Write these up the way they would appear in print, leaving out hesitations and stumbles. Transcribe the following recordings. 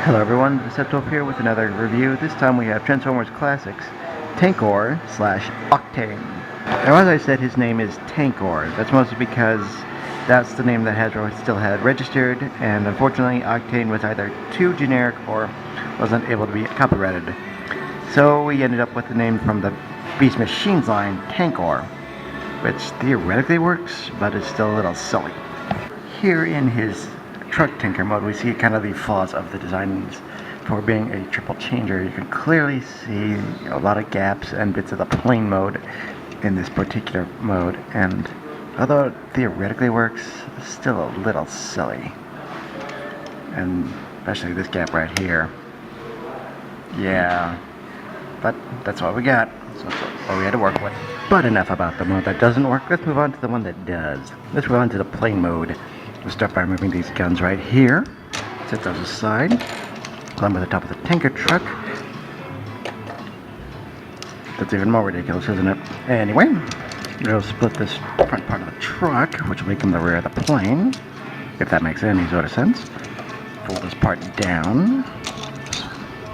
Hello everyone, Deceptiwolf here with another review. This time we have Transformers Classics Tankor / Octane. Now as I said, his name is Tankor. That's mostly because that's the name that Hasbro still had registered, and unfortunately Octane was either too generic or wasn't able to be copyrighted. So we ended up with the name from the Beast Machines line, Tankor, which theoretically works, but is still a little silly. Here in his truck tinker mode, we see kind of the flaws of the designs. For being a triple changer, you can clearly see a lot of gaps and bits of the plane mode in this particular mode, and although it theoretically works, it's still a little silly. And especially this gap right here. Yeah, but that's what we got, so that's what we had to work with. But enough about the mode that doesn't work, let's move on to the one that does. Let's move on to the plane mode. We'll start by removing these guns right here. Set those aside. Climb to the top of the tanker truck. That's even more ridiculous, isn't it? Anyway, we'll split this front part of the truck, which will become the rear of the plane, if that makes any sort of sense. Fold this part down.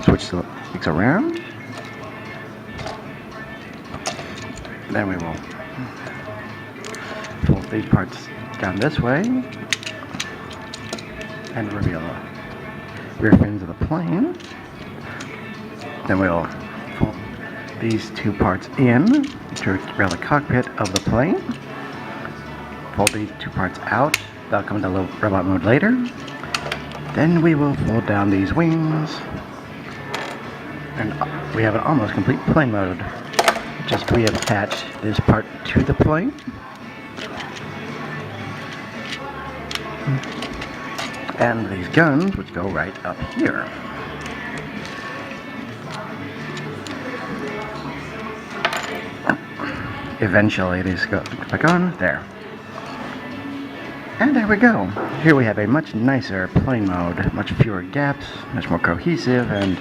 Switch the legs around. Then we will fold these parts down this way and reveal the rear fins of the plane. Then we'll fold these two parts in to reveal the cockpit of the plane. Fold these two parts out. That'll come into robot mode later. Then we will fold down these wings, and we have an almost complete plane mode. Just we have attached this part to the plane. And these guns, which go right up here. Eventually these go back on, there. And there we go. Here we have a much nicer plane mode, much fewer gaps, much more cohesive, and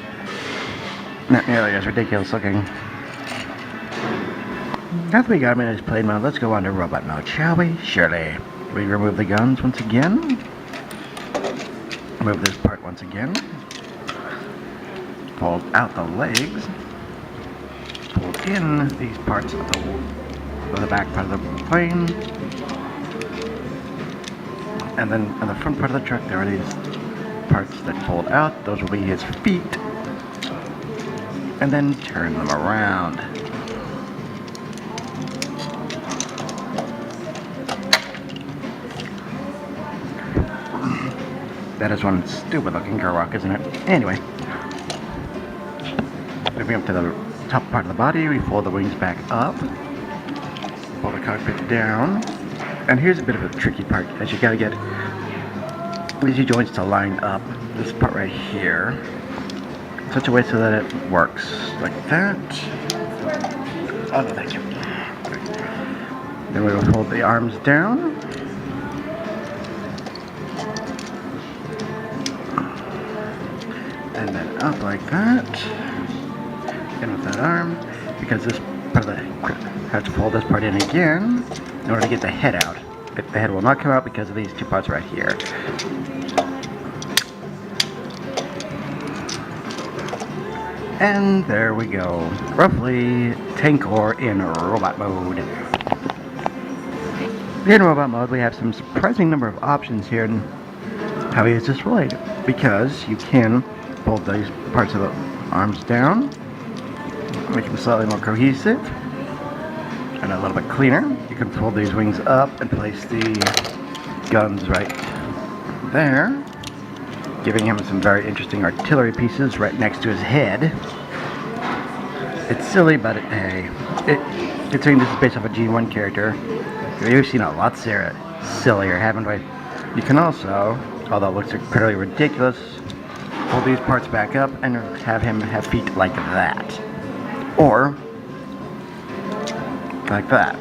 not nearly as ridiculous looking. Now that we got him in his plane mode, let's go on to robot mode, shall we? Surely. We remove the guns once again. Move this part once again. Fold out the legs. Fold in these parts of the back part of the plane. And then on the front part of the truck, there are these parts that fold out. Those will be his feet. And then turn them around. That is one stupid looking Gurrock, isn't it? Anyway. Moving up to the top part of the body, we fold the wings back up. Fold the cockpit down. And here's a bit of a tricky part, as you gotta get these two joints to line up. This part right here. In such a way so that it works. Like that. Oh no, thank you. Then we will fold the arms down. And then up like that, in with that arm, because this part of the, have to fold this part in again in order to get the head out. The head will not come out because of these two parts right here. And there we go, roughly Tankor in robot mode. In robot mode, we have some surprising number of options here in how he is displayed, because you can fold these parts of the arms down, make them slightly more cohesive and a little bit cleaner. You can fold these wings up and place the guns right there, giving him some very interesting artillery pieces right next to his head. It's silly, but considering this is based off a G1 character, we've seen a lot sillier, haven't we? You can also, although it looks fairly ridiculous, fold these parts back up and have him have feet like that. Or like that.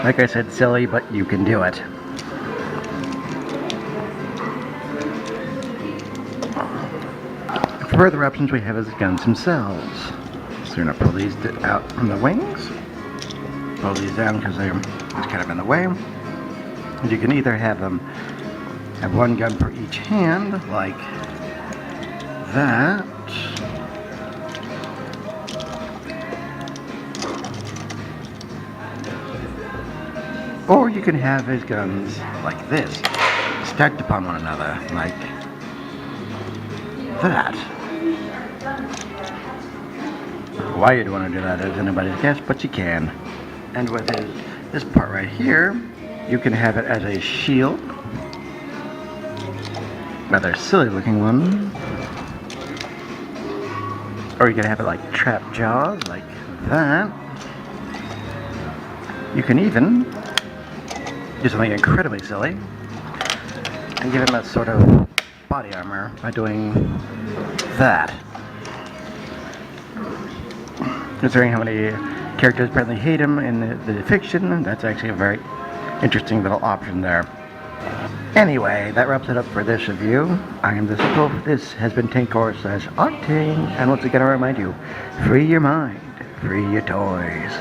Like I said, silly, but you can do it. For further options, we have his guns themselves. So we're going to pull these out from the wings. Pull these down because they're kind of in the way. And you can either have them Have one gun for each hand, like that. Or you can have his guns like this, stacked upon one another, like that. Why you'd want to do that is anybody's guess, but you can. And with this part right here, you can have it as a shield. Rather silly looking one. Or you can have it like trap jaws, like that. You can even do something incredibly silly and give him a sort of body armor by doing that. Considering how many characters apparently hate him in the fiction, that's actually a very interesting little option there. Anyway, that wraps it up for this review. I am Deceptiwolf. This has been Tankor / Octane, and once again I remind you, free your mind, free your toys.